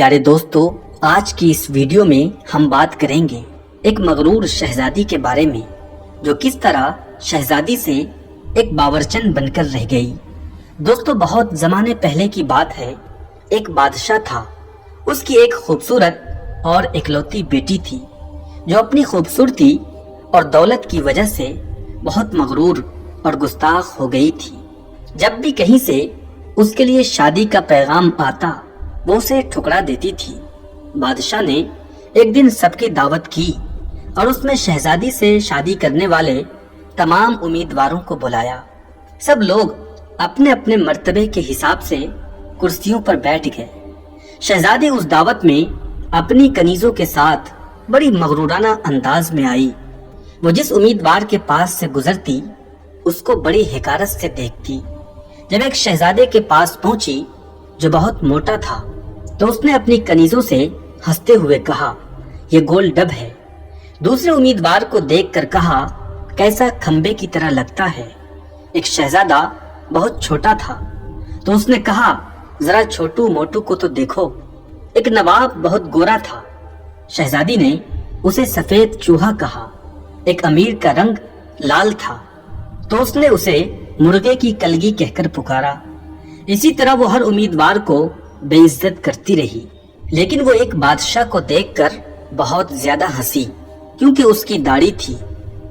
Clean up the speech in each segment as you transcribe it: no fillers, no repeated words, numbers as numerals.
प्यारे दोस्तों, आज की इस वीडियो में हम बात करेंगे एक मगरूर शहजादी के बारे में जो किस तरह शहजादी से एक बावरचन बनकर रह गई। दोस्तों, बहुत जमाने पहले की बात है। एक बादशाह था। उसकी एक खूबसूरत और इकलौती बेटी थी जो अपनी खूबसूरती और दौलत की वजह से बहुत मगरूर और गुस्ताख हो गई थी। जब भी कहीं से उसके लिए शादी का पैगाम आता वो उसे ठुकरा देती थी। बादशाह ने एक दिन सबकी दावत की और उसमें शहजादी से शादी करने वाले तमाम उम्मीदवारों को बुलाया। सब लोग अपने अपने मर्तबे के हिसाब से कुर्सियों पर बैठ गए। शहजादी उस दावत में अपनी कनीजों के साथ बड़ी मगरूराना अंदाज में आई। वो जिस उम्मीदवार के पास से गुजरती उसको बड़ी हिकारत से देखती। जब एक शहजादे के पास पहुंची जो बहुत मोटा था तो उसने अपनी कनीजों से हंसते हुए कहा, यह गोल डब है। दूसरे उम्मीदवार को देखकर कहा, कैसा खंबे की तरह लगता है। एक शहजादा बहुत छोटा था तो उसने कहा, जरा छोटू मोटू को तो देखो। एक नवाब बहुत गोरा था। शहजादी ने उसे सफेद चूहा कहा। एक अमीर का रंग लाल था तो उसने उसे मुर्गे की कलगी कहकर पुकारा। इसी तरह वो हर उम्मीदवार को बेइज्जत करती रही। लेकिन वो एक बादशाह को देखकर बहुत ज्यादा हंसी क्योंकि उसकी दाढ़ी थी।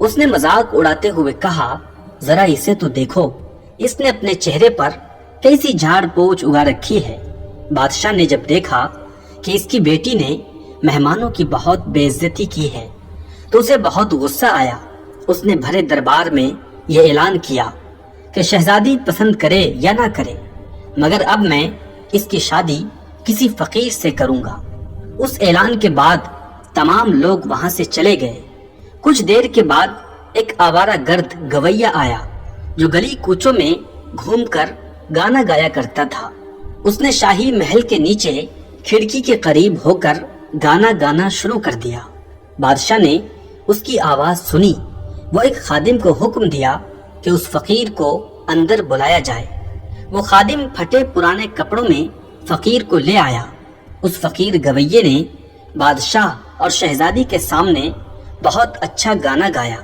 उसने मजाक उड़ाते हुए कहा, जरा इसे तो देखो, इसने अपने चेहरे पर कैसी झाड़ पोंछ उगा रखी है। बादशाह ने जब देखा कि इसकी बेटी ने मेहमानों की बहुत बेइज्जती की है तो उसे बहुत गुस्सा आया। उसने भरे दरबार में यह ऐलान किया कि शहजादी पसंद करे या ना करे, मगर अब मैं इसकी शादी किसी फकीर से करूंगा। उस ऐलान के बाद तमाम लोग वहां से चले गए। कुछ देर के बाद एक आवारा गर्द गवैया आया जो गली कूचों में घूमकर गाना गाया करता था। उसने शाही महल के नीचे खिड़की के करीब होकर गाना गाना शुरू कर दिया। बादशाह ने उसकी आवाज सुनी। वो एक खादिम को हुक्म दिया कि उस फकीर को अंदर बुलाया जाए। वो खादिम फटे पुराने कपड़ों में फकीर को ले आया। उस फकीर गवैये ने बादशाह और शहजादी के सामने बहुत अच्छा गाना गाया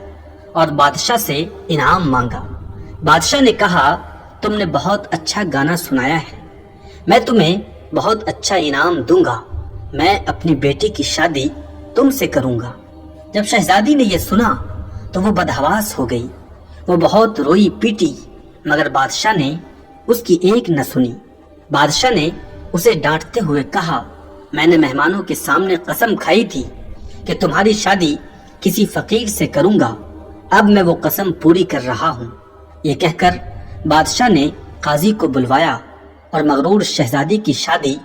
और बादशाह से इनाम मांगा। बादशाह ने कहा, तुमने बहुत अच्छा गाना सुनाया है, मैं तुम्हें बहुत अच्छा इनाम दूंगा। मैं अपनी बेटी की शादी तुमसे करूंगा। जब शहजादी ने यह सुना तो वो बदहवास हो गई। वो बहुत रोई पीटी मगर बादशाह ने उसकी एक न सुनी। बादशाह ने उसे डांटते हुए कहा, मैंने मेहमानों के सामने कसम खाई थी कि तुम्हारी शादी किसी फकीर से करूंगा। अब मैं वो कसम पूरी कर रहा हूँ। ये कहकर बादशाह ने काजी को बुलवाया और मगरूर शहजादी की शादी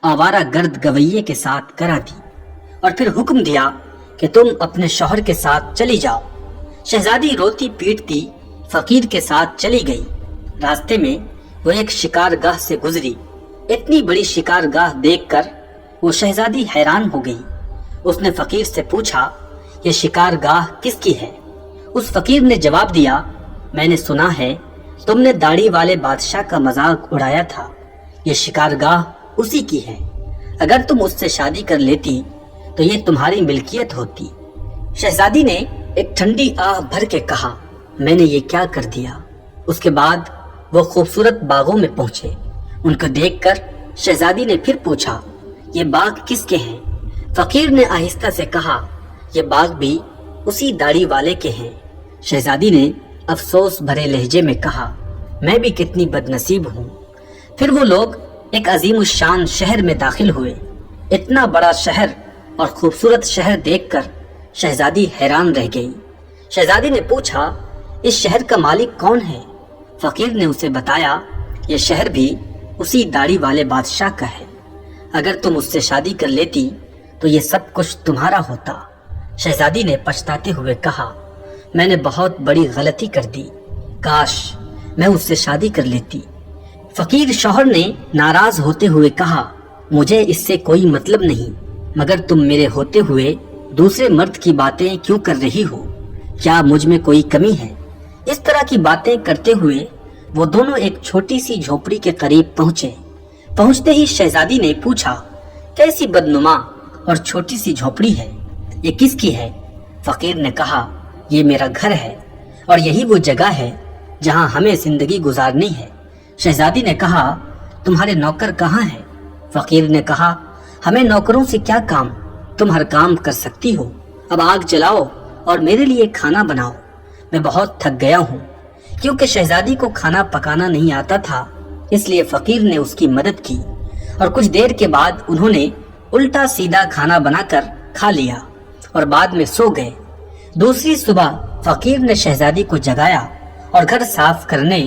आवारा गर्द गवैये के साथ करा दी और फिर हुक्म दिया कि तुम अपने शौहर के साथ चली जाओ। शहजादी रोती पीटती फकीर के साथ चली गई। रास्ते में वो एक शिकारगाह से गुजरी। इतनी बड़ी शिकारगाह देखकर वो शहजादी हैरान हो गई। उसने फकीर से पूछा, ये शिकारगाह किसकी है? उस फकीर ने जवाब दिया, मैंने सुना है तुमने दाढ़ी वाले बादशाह का मजाक उड़ाया था। ये शिकारगाह उसी की है। अगर तुम उससे शादी कर लेती तो ये तुम्हारी मिल्कियत होती। शहजादी ने एक ठंडी आह भर के कहा, मैंने ये क्या कर दिया। उसके बाद वो खूबसूरत बागों में पहुंचे। उनको देखकर शहजादी ने फिर पूछा, ये बाग किसके हैं? फकीर ने आहिस्ता से कहा, ये बाग भी उसी दाढ़ी वाले के हैं। शहजादी ने अफसोस भरे लहजे में कहा, मैं भी कितनी बदनसीब हूँ। फिर वो लोग एक अजीमुशान शहर में दाखिल हुए। इतना बड़ा शहर और खूबसूरत शहर देखकर शहजादी हैरान रह गई। शहजादी ने पूछा, इस शहर का मालिक कौन है? फकीर ने उसे बताया, यह शहर भी उसी दाढ़ी वाले बादशाह का है। अगर तुम उससे शादी कर लेती तो ये सब कुछ तुम्हारा होता। शहजादी ने पछताते हुए कहा, मैंने बहुत बड़ी गलती कर दी। काश मैं उससे शादी कर लेती। फकीर शौहर ने नाराज होते हुए कहा, मुझे इससे कोई मतलब नहीं, मगर तुम मेरे होते हुए दूसरे मर्द की बातें क्यों कर रही हो? क्या मुझ में कोई कमी है? इस तरह की बातें करते हुए वो दोनों एक छोटी सी झोपड़ी के करीब पहुंचे। पहुंचते ही शहजादी ने पूछा, कैसी बदनुमा और छोटी सी झोपड़ी है, ये किसकी है? फकीर ने कहा, ये मेरा घर है और यही वो जगह है जहां हमें जिंदगी गुजारनी है। शहजादी ने कहा, तुम्हारे नौकर कहाँ हैं? फकीर ने कहा, हमें नौकरों से क्या काम, तुम हर काम कर सकती हो। अब आग जलाओ और मेरे लिए खाना बनाओ, मैं बहुत थक गया हूँ। क्योंकि शहजादी को खाना पकाना नहीं आता था, इसलिए फकीर ने उसकी मदद की और कुछ देर के बाद उन्होंने उल्टा सीधा खाना बनाकर खा लिया और बाद में सो गए। दूसरी सुबह फकीर ने शहजादी को जगाया और घर साफ करने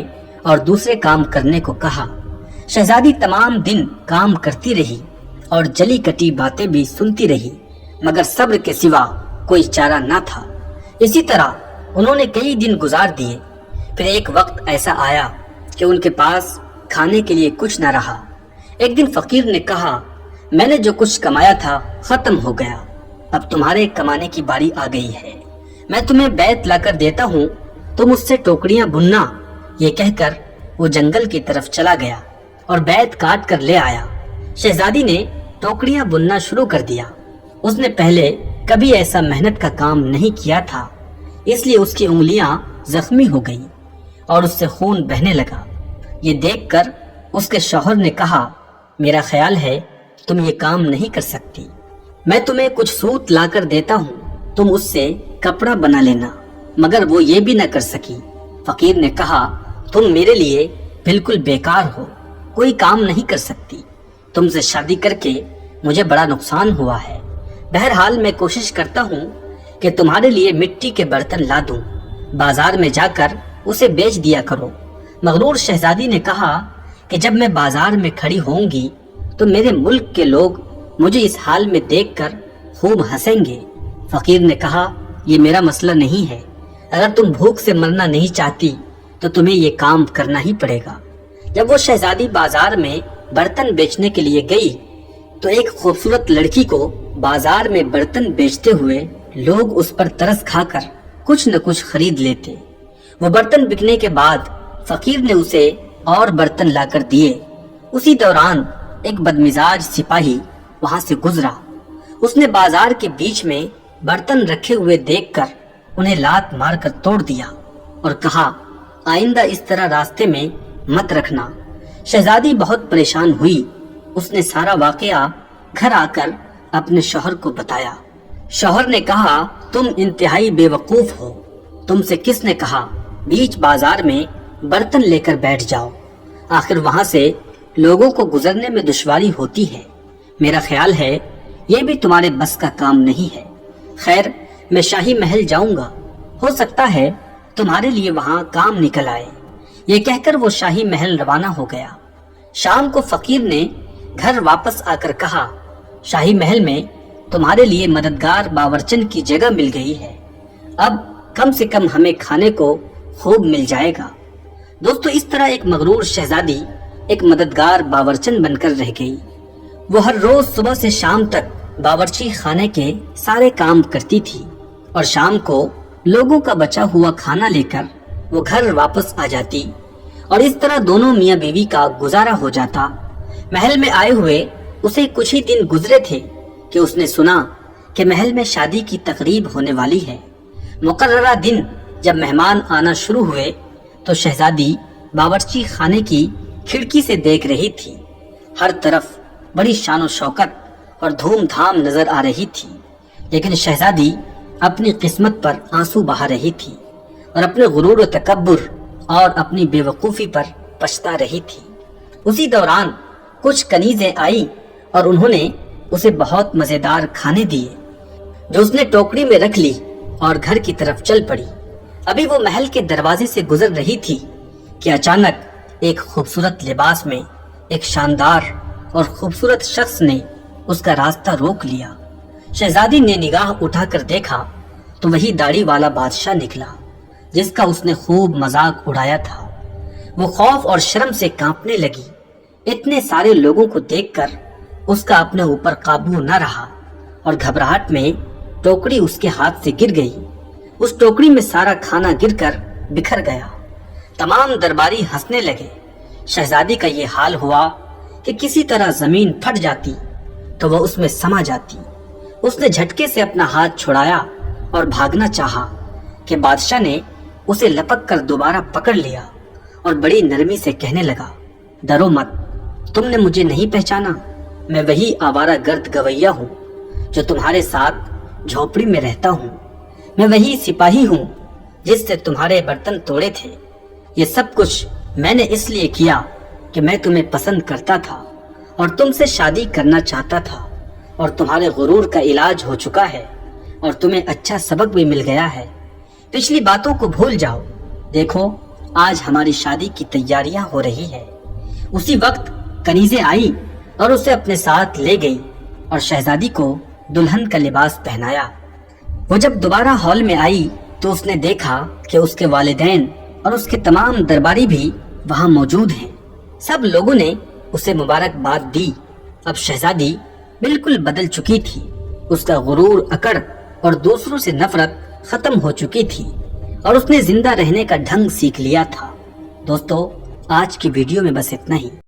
और दूसरे काम करने को कहा। शहजादी तमाम दिन काम करती रही और जली कटी बातें भी सुनती रही, मगर सब्र के सिवा कोई चारा न था। इसी तरह उन्होंने कई दिन गुजार दिए। फिर एक वक्त ऐसा आया कि उनके पास खाने के लिए कुछ न रहा। एक दिन फकीर ने कहा, मैंने जो कुछ कमाया था खत्म हो गया, अब तुम्हारे कमाने की बारी आ गई है। मैं तुम्हें बैत लाकर देता हूँ, तुम मुझसे टोकरियां बुनना। ये कहकर वो जंगल की तरफ चला गया और बैत काट कर ले आया। शहजादी ने टोकरियां बुनना शुरू कर दिया। उसने पहले कभी ऐसा मेहनत का काम नहीं किया था, इसलिए उसकी उंगलियां जख्मी हो गई और उससे खून बहने लगा। ये देखकर उसके शौहर ने कहा, मेरा ख्याल है तुम ये काम नहीं कर सकती, मैं तुम्हें कुछ सूत लाकर देता हूँ, तुम उससे कपड़ा बना लेना। मगर वो ये भी न कर सकी। फकीर ने कहा, तुम मेरे लिए बिल्कुल बेकार हो, कोई काम नहीं कर सकती, तुमसे शादी करके मुझे बड़ा नुकसान हुआ है। बहरहाल मैं कोशिश करता हूँ कि तुम्हारे लिए मिट्टी के बर्तन ला दूं, बाजार में जाकर उसे बेच दिया करो। मगरूर शहजादी ने कहा कि जब मैं बाजार में खड़ी होंगी तो मेरे मुल्क के लोग मुझे इस हाल में देखकर खूब हंसेंगे। फकीर ने कहा, ये मेरा मसला नहीं है, अगर तुम भूख से मरना नहीं चाहती तो तुम्हें ये काम करना ही पड़ेगा। जब वो शहजादी बाजार में बर्तन बेचने के लिए गई तो एक खूबसूरत लड़की को बाजार में बर्तन बेचते हुए लोग उस पर तरस खाकर कुछ न कुछ खरीद लेते। वो बर्तन बिकने के बाद फकीर ने उसे और बर्तन लाकर दिए। उसी दौरान एक बदमिजाज सिपाही वहां से गुजरा। उसने बाजार के बीच में बर्तन रखे हुए देखकर उन्हें लात मारकर तोड़ दिया और कहा, आइंदा इस तरह रास्ते में मत रखना। शहजादी बहुत परेशान हुई। उसने सारा वाकया घर आकर अपने शौहर को बताया। शौहर ने कहा, तुम इंतहाई बेवकूफ हो, तुमसे किसने कहा बीच बाजार में बर्तन लेकर बैठ जाओ, आखिर वहां से लोगों को गुजरने में दुश्वारी होती है। मेरा ख्याल है ये भी तुम्हारे बस का काम नहीं है। खैर, मैं शाही महल जाऊंगा, हो सकता है तुम्हारे लिए वहां काम निकल आए। ये कहकर वो शाही महल रवाना हो गया। शाम को फकीर ने घर वापस आकर कहा, शाही महल में तुम्हारे लिए मददगार बावर्चन की जगह मिल गई है, अब कम से कम हमें खाने को खूब मिल जाएगा। दोस्तों, इस तरह एक मगरूर शहजादी एक मददगार बावर्चन बनकर रह गई। वो हर रोज सुबह से शाम तक बावर्ची खाने के सारे काम करती थी और शाम को लोगों का बचा हुआ खाना लेकर वो घर वापस आ जाती और इस तरह दोनों मियाँ बीवी का गुजारा हो जाता। महल में आए हुए उसे कुछ ही दिन गुजरे थे कि उसने सुना कि महल में शादी की तकरीब होने वाली है। मुकर्ररा दिन जब मेहमान आना शुरू हुए तो शहजादी बावर्ची खाने की खिड़की से देख रही थी। हर तरफ बड़ी शान शौकत और धूमधाम नजर आ रही थी, लेकिन शहजादी अपनी किस्मत पर आंसू बहा रही थी और अपने गुरूर व तकब्बुर और अपनी बेवकूफ़ी पर पछता रही थी। उसी दौरान कुछ कनीजें आई और उन्होंने उसे बहुत मज़ेदार खाने दिए, जो उसने टोकरी में रख ली और घर की तरफ चल पड़ी। अभी वो महल के दरवाजे से गुजर रही थी कि अचानक एक खूबसूरत लिबास में एक शानदार और खूबसूरत शख्स ने उसका रास्ता रोक लिया। शहजादी ने निगाह उठाकर देखा तो वही दाढ़ी वाला बादशाह निकला जिसका उसने खूब मजाक उड़ाया था। वो खौफ और शर्म से कांपने लगी। इतने सारे लोगों को देखकर उसका अपने ऊपर काबू न रहा और घबराहट में टोकरी उसके हाथ से गिर गई। उस टोकरी में सारा खाना गिरकर बिखर गया। तमाम दरबारी हंसने लगे। शहजादी का ये हाल हुआ कि किसी तरह जमीन फट जाती تو وہ اس میں سما جاتی۔ اس نے جھٹکے سے اپنا ہاتھ چھڑایا اور بھاگنا چاہا کہ بادشاہ نے اسے لپک کر دوبارہ پکڑ لیا اور بڑی نرمی سے کہنے لگا، ڈرو مت، تم نے مجھے نہیں پہچانا، میں وہی آوارہ گرد گویا ہوں جو تمہارے ساتھ جھونپڑی میں رہتا ہوں، میں وہی سپاہی ہوں جس سے تمہارے برتن توڑے تھے۔ یہ سب کچھ میں نے اس لیے کیا کہ میں تمہیں پسند کرتا تھا اور تم سے شادی کرنا چاہتا تھا، اور تمہارے غرور کا علاج ہو چکا ہے اور تمہیں اچھا سبق بھی مل گیا ہے۔ پچھلی باتوں کو بھول جاؤ، دیکھو آج ہماری شادی کی تیاریاں ہو رہی ہے۔ اسی وقت کنیزیں آئی اور اسے اپنے ساتھ لے گئی اور شہزادی کو دلہن کا لباس پہنایا۔ وہ جب دوبارہ ہال میں آئی تو اس نے دیکھا کہ اس کے والدین اور اس کے تمام درباری بھی وہاں موجود ہیں۔ سب لوگوں نے اسے مبارکباد دی۔ اب شہزادی بالکل بدل چکی تھی، اس کا غرور، اکڑ اور دوسروں سے نفرت ختم ہو چکی تھی اور اس نے زندہ رہنے کا ڈھنگ سیکھ لیا تھا۔ دوستو، آج کی ویڈیو میں بس اتنا ہی۔